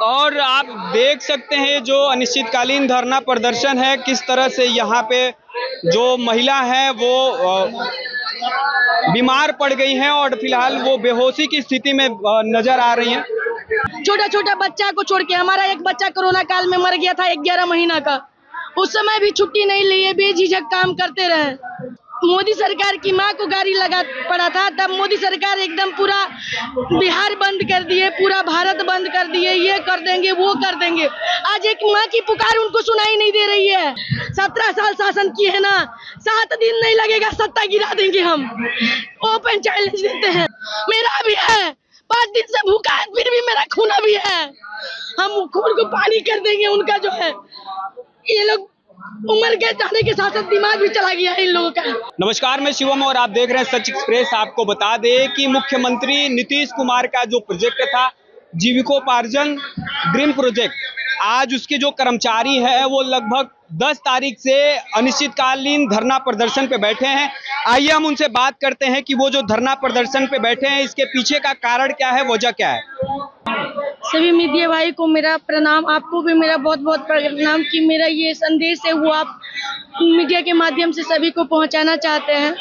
और आप देख सकते हैं जो अनिश्चितकालीन धरना प्रदर्शन है, किस तरह से यहाँ पे जो महिला है वो बीमार पड़ गई हैं और फिलहाल वो बेहोशी की स्थिति में नजर आ रही हैं। छोटा छोटा बच्चा को छोड़ के, हमारा एक बच्चा कोरोना काल में मर गया था 11 महीना का। उस समय भी छुट्टी नहीं लिए, बेझिझक काम करते रहे। मोदी सरकार की माँ को गाड़ी लगा पड़ा था, तब मोदी सरकार एकदम पूरा बिहार बंद कर दिए, पूरा भारत बंद कर दिए, ये कर देंगे वो कर देंगे। आज एक माँ की पुकार उनको सुनाई नहीं दे रही है। 17 साल शासन किए है ना, 7 दिन नहीं लगेगा, सत्ता गिरा देंगे हम। ओपन चैलेंज देते हैं, मेरा भी है, 5 दिन से भूखा है, फिर भी मेरा खून भी है। हम खून को पानी कर देंगे उनका जो है। ये लोग उम्र के जाने के साथ साथ दिमाग भी चला गया है इन लोगों का। नमस्कार, मैं शिवम और आप देख रहे हैं सच एक्सप्रेस। आपको बता दें कि मुख्यमंत्री नीतीश कुमार का जो प्रोजेक्ट था जीविकोपार्जन ड्रीम प्रोजेक्ट, आज उसके जो कर्मचारी है वो लगभग 10 तारीख से अनिश्चितकालीन धरना प्रदर्शन पे बैठे हैं। आइए हम उनसे बात करते हैं कि वो जो धरना प्रदर्शन पे बैठे हैं इसके पीछे का कारण क्या है, वजह क्या है। सभी मीडिया भाई को मेरा प्रणाम, आपको भी मेरा बहुत बहुत प्रणाम कि मेरा ये संदेश है वो आप मीडिया के माध्यम से सभी को पहुंचाना चाहते हैं।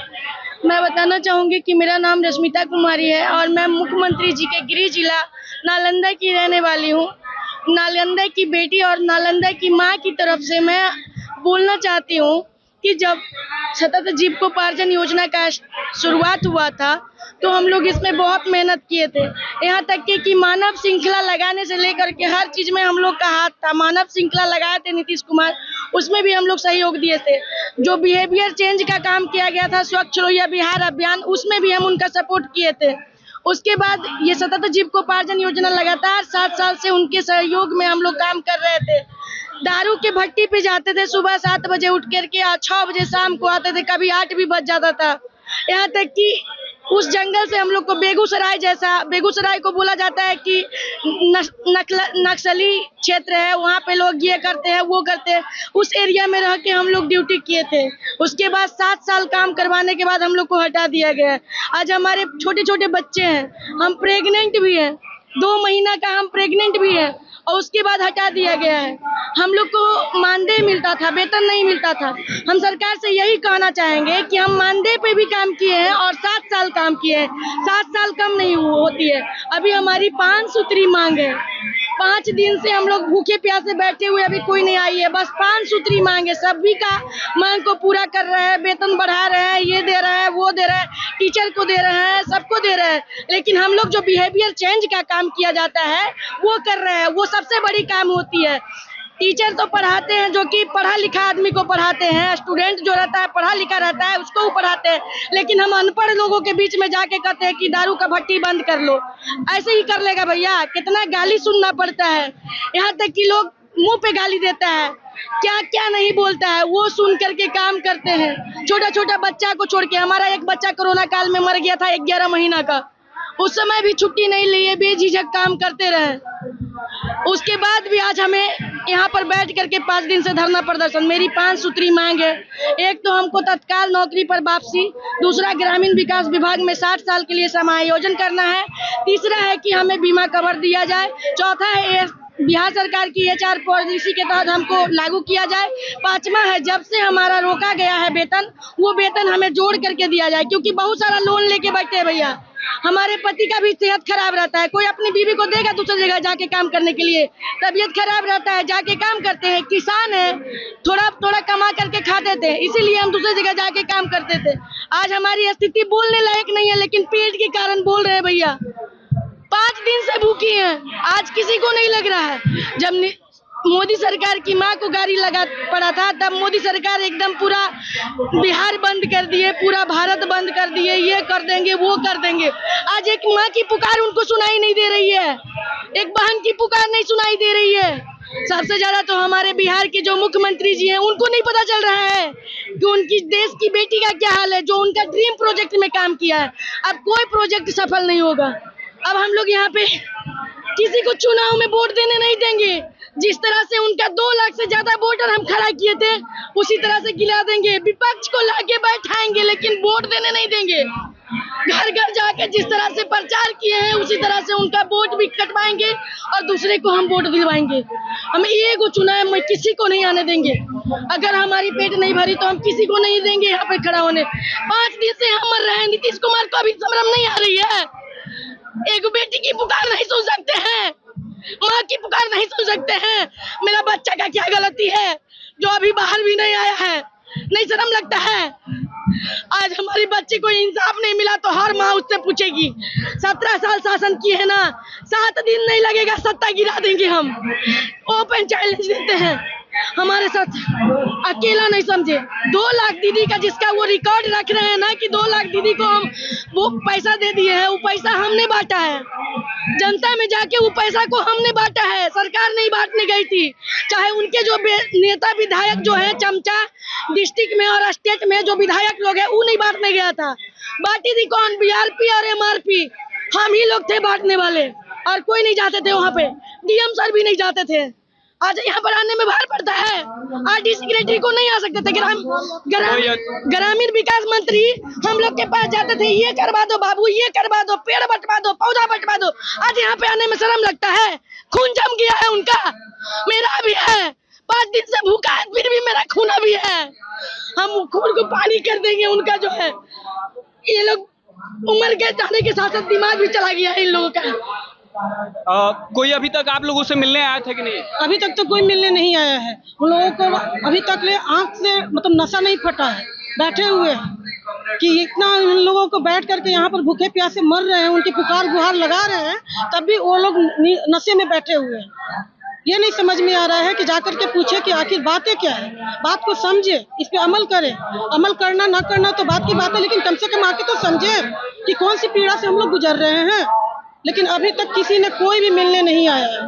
मैं बताना चाहूँगी कि मेरा नाम रश्मिता कुमारी है और मैं मुख्यमंत्री जी के गृह जिला नालंदा की रहने वाली हूँ। नालंदा की बेटी और नालंदा की माँ की तरफ से मैं बोलना चाहती हूँ कि जब सतत जीविकोपार्जन योजना का शुरुआत हुआ था तो हम लोग इसमें बहुत मेहनत किए थे। यहाँ तक कि मानव श्रृंखला लगाने से लेकर के हर चीज में हम लोग का हाथ था। मानव श्रृंखला लगाए थे नीतीश कुमार, उसमें भी हम लोग सहयोग दिए थे। जो बिहेवियर चेंज का काम किया गया था स्वच्छ रहिया बिहार अभियान, उसमें भी हम उनका सपोर्ट किए थे। उसके बाद ये सतत जीविकोपार्जन योजना लगातार 7 साल से उनके सहयोग में हम लोग काम कर रहे थे। दारू के भट्टी पे जाते थे, सुबह 7 बजे उठ करके 6 बजे शाम को आते थे, कभी 8 भी बज जाता था। यहाँ तक कि उस जंगल से हम लोग को बेगूसराय जैसा, बेगूसराय को बोला जाता है कि नक्सली क्षेत्र है, वहाँ पे लोग ये करते हैं वो करते हैं, उस एरिया में रह के हम लोग ड्यूटी किए थे। उसके बाद 7 साल काम करवाने के बाद हम लोग को हटा दिया गया है। आज हमारे छोटे छोटे बच्चे हैं, हम प्रेग्नेंट भी हैं, 2 महीना का हम प्रेग्नेंट भी है और उसके बाद हटा दिया गया है। हम लोग को मानदेय मिलता था, वेतन नहीं मिलता था। हम सरकार से यही कहना चाहेंगे कि हम मानदेय पे भी काम किए हैं और 7 साल काम किए हैं। 7 साल कम नहीं होती है। अभी हमारी 5 सूत्री मांग है। 5 दिन से हम लोग भूखे प्यासे बैठे हुए, अभी कोई नहीं आई है। बस 5 सूत्री मांग है, सभी का मांग को पूरा कर रहे हैं, वेतन बढ़ा रहे हैं, ये दे रहे हैं वो दे रहे हैं, टीचर को दे रहे हैं, सबको दे रहे हैं। लेकिन हम लोग जो बिहेवियर चेंज का काम किया जाता है वो कर रहे हैं, वो सबसे बड़ी काम होती है। टीचर तो पढ़ाते हैं, जो कि पढ़ा लिखा आदमी को पढ़ाते हैं, स्टूडेंट जो रहता है पढ़ा लिखा रहता है उसको पढ़ाते हैं। लेकिन हम अनपढ़ लोगों के बीच में जाके कहते हैं कि दारू का भट्टी बंद कर लो। ऐसे ही कर लेगा भैया? कितना गाली सुनना पड़ता है। यहाँ तक कि लोग मुंह पे गाली देता है, क्या क्या नहीं बोलता है, वो सुन करके काम करते हैं। छोटा छोटा बच्चा को छोड़ के, हमारा एक बच्चा कोरोना काल में मर गया था 11 महीना का। उस समय भी छुट्टी नहीं लिए, बेझिझक काम करते रहे। उसके बाद भी आज हमें यहाँ पर बैठ करके 5 दिन से धरना प्रदर्शन, मेरी 5 सूत्री मांग है। एक तो हमको तत्काल नौकरी पर वापसी, दूसरा ग्रामीण विकास विभाग में 60 साल के लिए समायोजन करना है, तीसरा है कि हमें बीमा कवर दिया जाए, चौथा है बिहार सरकार की HR पॉलिसी के तहत हमको लागू किया जाए, 5वां है जब से हमारा रोका गया है वेतन, वो वेतन हमें जोड़ करके दिया जाए। क्योंकि बहुत सारा लोन लेके बैठे हैं भैया। हमारे पति का भी सेहत खराब रहता है, कोई अपनी बीवी को देगा दूसरी जगह जाके काम करने के लिए, तबीयत खराब रहता है, जाके काम करते हैं। किसान है, थोड़ा थोड़ा कमा करके खाते थे, इसीलिए हम दूसरी जगह जाके काम करते थे। आज हमारी स्थिति बोलने लायक नहीं है, लेकिन पेट के कारण बोल रहे हैं भैया। 5 दिन से भूखी हैं, आज किसी को नहीं लग रहा है। जब मोदी सरकार की माँ को गाड़ी लगा पड़ा था, तब मोदी सरकार एकदम पूरा बिहार बंद कर दिए, पूरा भारत बंद कर दिए, ये कर देंगे वो कर देंगे। आज एक माँ की पुकार उनको सुनाई नहीं दे रही है, एक बहन की पुकार नहीं सुनाई दे रही है। सबसे ज्यादा तो हमारे बिहार के जो मुख्यमंत्री जी हैं उनको नहीं पता चल रहा है कि उनकी देश की बेटी का क्या हाल है, जो उनका ड्रीम प्रोजेक्ट में काम किया है। अब कोई प्रोजेक्ट सफल नहीं होगा। अब हम लोग यहाँ पे किसी को चुनाव में वोट देने नहीं देंगे। जिस तरह से उनका 2 लाख से ज्यादा वोटर हम खड़ा किए थे, उसी तरह से गिरा देंगे। विपक्ष को लाके बैठाएंगे, लेकिन वोट देने नहीं देंगे। घर घर जाके जिस तरह से प्रचार किए हैं उसी तरह से उनका वोट भी कटवाएंगे और दूसरे को हम वोट दिलवाएंगे। हम एक को चुना है, मैं किसी को नहीं आने देंगे। अगर हमारी पेट नहीं भरी तो हम किसी को नहीं देंगे यहाँ पे खड़ा होने। 5 दिन से हम मर रहे हैं, नीतीश कुमार को अभी शर्म नहीं आ रही है? एक बेटी की पुकार नहीं सुन सकते हैं, माँ की पुकार नहीं सुन सकते हैं? मेरा बच्चा का क्या गलती है जो अभी बाहर भी नहीं आया है? नहीं शर्म लगता है? आज हमारी बच्ची को इंसाफ नहीं मिला तो हर माँ उससे पूछेगी। 17 साल शासन किए है ना, 7 दिन नहीं लगेगा, सत्ता गिरा देंगे हम। ओपन चैलेंज देते हैं, हमारे साथ अकेला नहीं समझे। 2 लाख दीदी का जिसका वो रिकॉर्ड रख रहे हैं ना कि 2 लाख दीदी को हम वो पैसा दे दिए हैं, वो पैसा हमने बांटा है। जनता में जाके वो पैसा को हमने बांटा है, सरकार नहीं बांटने गई थी। चाहे उनके जो नेता विधायक जो है चमचा डिस्ट्रिक्ट में और स्टेट में जो विधायक लोग हैं वो नहीं बांटने गया था। बांटी थी कौन? बीआरपी और एमआरपी, हम ही लोग थे बांटने वाले और कोई नहीं जाते थे वहाँ पे। डीएम सर भी नहीं जाते थे। आज यहाँ पर आने में भार पड़ता है। आरडी सेक्रेटरी को नहीं आ सकते थे। ग्रामीण विकास मंत्री हम लोग के पास जाते थे, ये करवा दो बाबू, ये करवा दो, पेड़ बंटवा दो, पौधा बंटवा दो। आज यहाँ पे आने में शर्म लगता है। खून जम गया है उनका, मेरा भी है। 5 दिन से भूखा है, फिर भी मेरा खून अभी है। हम खून को पानी कर देंगे उनका जो है। ये लोग उम्र के जाने के साथ साथ दिमाग भी चला गया है इन लोगों का। कोई अभी तक आप लोगों से मिलने आया था कि नहीं? अभी तक तो कोई मिलने नहीं आया है। उन लोगों को अभी तक ले आंख से मतलब नशा नहीं फटा है, बैठे हुए हैं कि इतना उन लोगों को बैठ करके यहाँ पर भूखे प्यासे मर रहे हैं, उनकी पुकार गुहार लगा रहे हैं, तब भी वो लोग नशे में बैठे हुए हैं। ये नहीं समझ में आ रहा है कि जाकर के पूछे कि आखिर बातें क्या है, बात को समझे, इस पे अमल करे। अमल करना ना करना तो बात की बात है, लेकिन कम से कम आके तो समझे कि कौन सी पीड़ा से हम लोग गुजर रहे हैं। लेकिन अभी तक किसी ने कोई भी मिलने नहीं आया है।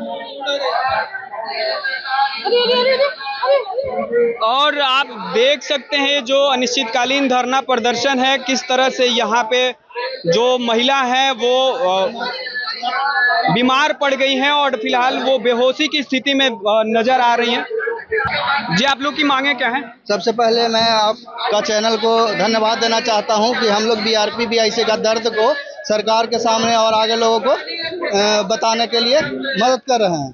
और आप देख सकते हैं जो अनिश्चितकालीन धरना प्रदर्शन है, किस तरह से यहाँ पे जो महिला है वो बीमार पड़ गई हैं और फिलहाल वो बेहोशी की स्थिति में नजर आ रही हैं। जी, आप लोग की मांगे क्या हैं? सबसे पहले मैं आपका चैनल को धन्यवाद देना चाहता हूं कि हम लोग बीआरपी बीआईसी का दर्द को सरकार के सामने और आगे लोगों को बताने के लिए मदद कर रहे हैं।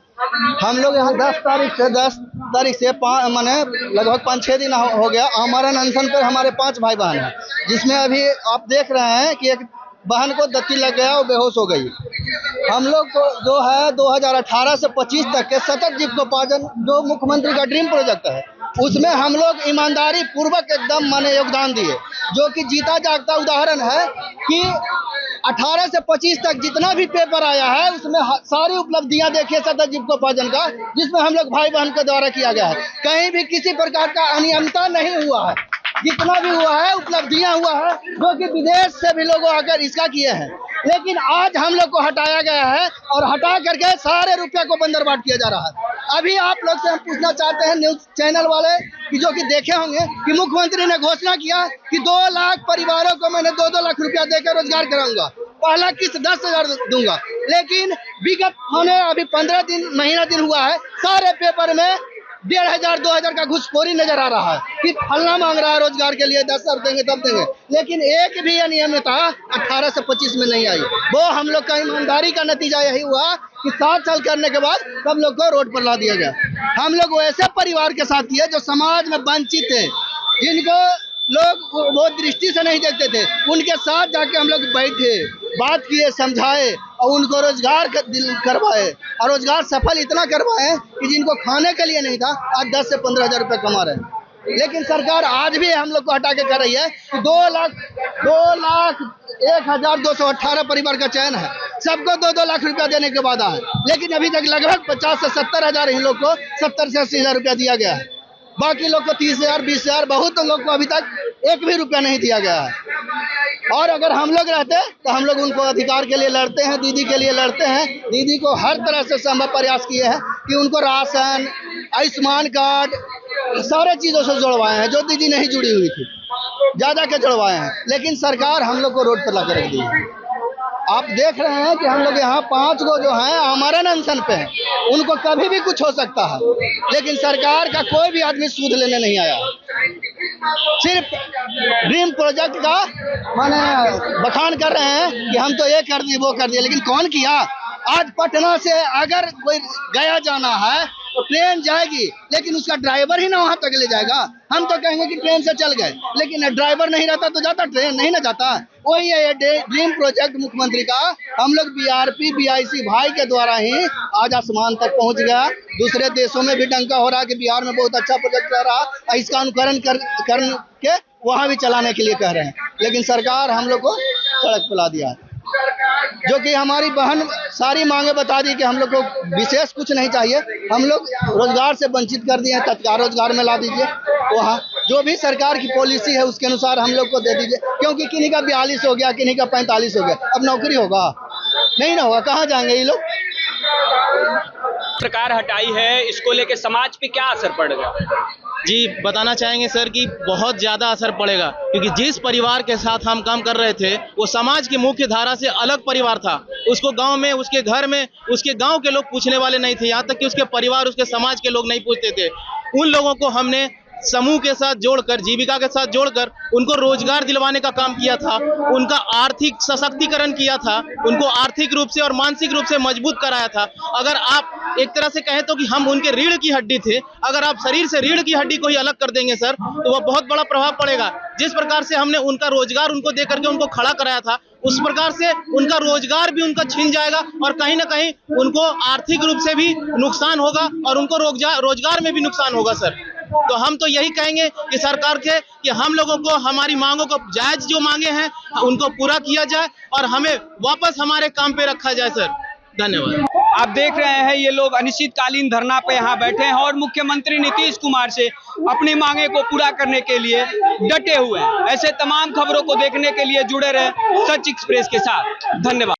हम लोग यहाँ 10 तारीख से माने लगभग 5-6 दिन हो गया आमरण अनशन पर हमारे 5 भाई बहन हैं, जिसमें अभी आप देख रहे हैं कि एक बहन को दत्ती लग गया और बेहोश हो गई। हम लोग को जो है 2018 से 25 तक के सतत जीविकोपार्जन जो मुख्यमंत्री का ड्रीम प्रोजेक्ट है, उसमें हम लोग ईमानदारी पूर्वक एकदम माने योगदान दिए, जो कि जीता जागता उदाहरण है कि 18 से 25 तक जितना भी पेपर आया है उसमें सारी उपलब्धियां देखिए सतत जीविकोपार्जन का, जिसमें हम लोग भाई बहन के द्वारा किया गया है। कहीं भी किसी प्रकार का अनियमितता नहीं हुआ है। जितना भी हुआ है उपलब्धियां हुआ है, जो कि विदेश से भी लोग आकर इसका किए हैं। लेकिन आज हम लोग को हटाया गया है और हटा करके सारे रुपये को बंदरबाट किया जा रहा है। अभी आप लोग से हम पूछना चाहते हैं न्यूज चैनल वाले कि जो कि देखे होंगे कि मुख्यमंत्री ने घोषणा किया कि 2 लाख परिवारों को मैंने 2-2 लाख रुपया देकर रोजगार कराऊंगा, पहला किस्त 10,000 दूंगा। लेकिन विगत होने अभी 15 दिन महीना दिन हुआ है, सारे पेपर में 1,500-2,000 का घुसखोरी नजर आ रहा है कि फलना मांग रहा है रोजगार के लिए 10,000 देंगे तब देंगे। लेकिन एक भी अनियमितता 18 से 25 में नहीं आई। वो हम लोग का ईमानदारी का नतीजा यही हुआ कि 7 साल करने के बाद सब लोग को रोड पर ला दिया गया। हम लोग वैसे परिवार के साथ किए जो समाज में वंचित थे, जिनको लोग वो दृष्टि से नहीं देखते थे, उनके साथ जाके हम लोग बैठे, बात किए, समझाए और उनको रोजगार करवाए और रोजगार सफल इतना करवाए कि जिनको खाने के लिए नहीं था आज 10 से 15,000 रुपये कमा रहे हैं। लेकिन सरकार आज भी हम लोग को हटा के कर रही है कि 2 लाख 1,218 परिवार का चयन है, सबको 2-2 लाख रुपया देने के वादा है। लेकिन अभी तक लगभग 50 से 70,000 इन लोग को 70 से 80,000 रुपया दिया गया है। बाकी लोग को 30,000 20,000, बहुत लोग को अभी तक 1 भी रुपया नहीं दिया गया है। और अगर हम लोग रहते तो हम लोग उनको अधिकार के लिए लड़ते हैं, दीदी के लिए लड़ते हैं। दीदी को हर तरह से संभव प्रयास किए हैं कि उनको राशन, आयुष्मान कार्ड, सारे चीज़ों से जुड़वाए हैं जो दीदी नहीं जुड़ी हुई थी, ज़्यादा के जुड़वाए हैं। लेकिन सरकार हम लोग को रोड पर ला कर रख दी है। आप देख रहे हैं कि हम लोग यहाँ 5 गो जो हैं आमरण अनशन पे हैं, उनको कभी भी कुछ हो सकता है, लेकिन सरकार का कोई भी आदमी सूद लेने नहीं आया। सिर्फ ड्रीम प्रोजेक्ट का माने बखान कर रहे हैं कि हम तो ये कर दिए वो कर दिए, लेकिन कौन किया? आज पटना से अगर कोई गया जाना है तो ट्रेन जाएगी, लेकिन उसका ड्राइवर ही ना वहां तक ले जाएगा। हम तो कहेंगे कि ट्रेन से चल गए, लेकिन ड्राइवर नहीं रहता तो जाता ट्रेन नहीं ना जाता। वही है ये ड्रीम प्रोजेक्ट मुख्यमंत्री का। हम लोग बीआरपी बीआईसी भाई के द्वारा ही आज आसमान तक पहुंच गया। दूसरे देशों में भी डंका हो रहा है कि बिहार में बहुत अच्छा प्रोजेक्ट रह रहा, इसका अनुकरण करके वहां भी चलाने के लिए कह रहे हैं, लेकिन सरकार हम लोग को सड़क पर ला दिया, जो कि हमारी बहन सारी मांगे बता दी कि हम लोग को विशेष कुछ नहीं चाहिए। हम लोग रोजगार से वंचित कर दिए हैं, तत्काल रोजगार में ला दीजिए। वहाँ जो भी सरकार की पॉलिसी है उसके अनुसार हम लोग को दे दीजिए, क्योंकि किन्हीं का 42 हो गया, किन्हीं का 45 हो गया, अब नौकरी होगा नहीं ना होगा, कहाँ जाएंगे ये लोग? सरकार हटाई है, इसको लेके समाज पे क्या असर पड़ेगा? जी बताना चाहेंगे सर कि बहुत ज़्यादा असर पड़ेगा, क्योंकि जिस परिवार के साथ हम काम कर रहे थे वो समाज की मुख्य धारा से अलग परिवार था। उसको गांव में, उसके घर में, उसके गांव के लोग पूछने वाले नहीं थे, यहाँ तक कि उसके परिवार, उसके समाज के लोग नहीं पूछते थे। उन लोगों को हमने समूह के साथ जोड़कर, जीविका के साथ जोड़कर उनको रोजगार दिलवाने का काम किया था, उनका आर्थिक सशक्तिकरण किया था, उनको आर्थिक रूप से और मानसिक रूप से मजबूत कराया था। अगर आप एक तरह से कहें तो कि हम उनके रीढ़ की हड्डी थे, अगर आप शरीर से रीढ़ की हड्डी को ही अलग कर देंगे सर तो वह बहुत बड़ा प्रभाव पड़ेगा। जिस प्रकार से हमने उनका रोजगार उनको दे करके उनको खड़ा कराया था, उस प्रकार से उनका रोजगार भी उनका छीन जाएगा और कहीं ना कहीं उनको आर्थिक रूप से भी नुकसान होगा और उनको रोजगार में भी नुकसान होगा सर। तो हम तो यही कहेंगे कि सरकार से कि हम लोगों को हमारी मांगों को जायज जो मांगे हैं उनको पूरा किया जाए और हमें वापस हमारे काम पे रखा जाए सर। धन्यवाद। आप देख रहे हैं ये लोग अनिश्चितकालीन धरना पे यहाँ बैठे हैं और मुख्यमंत्री नीतीश कुमार से अपनी मांगे को पूरा करने के लिए डटे हुए हैं। ऐसे तमाम खबरों को देखने के लिए जुड़े रहे सच एक्सप्रेस के साथ। धन्यवाद।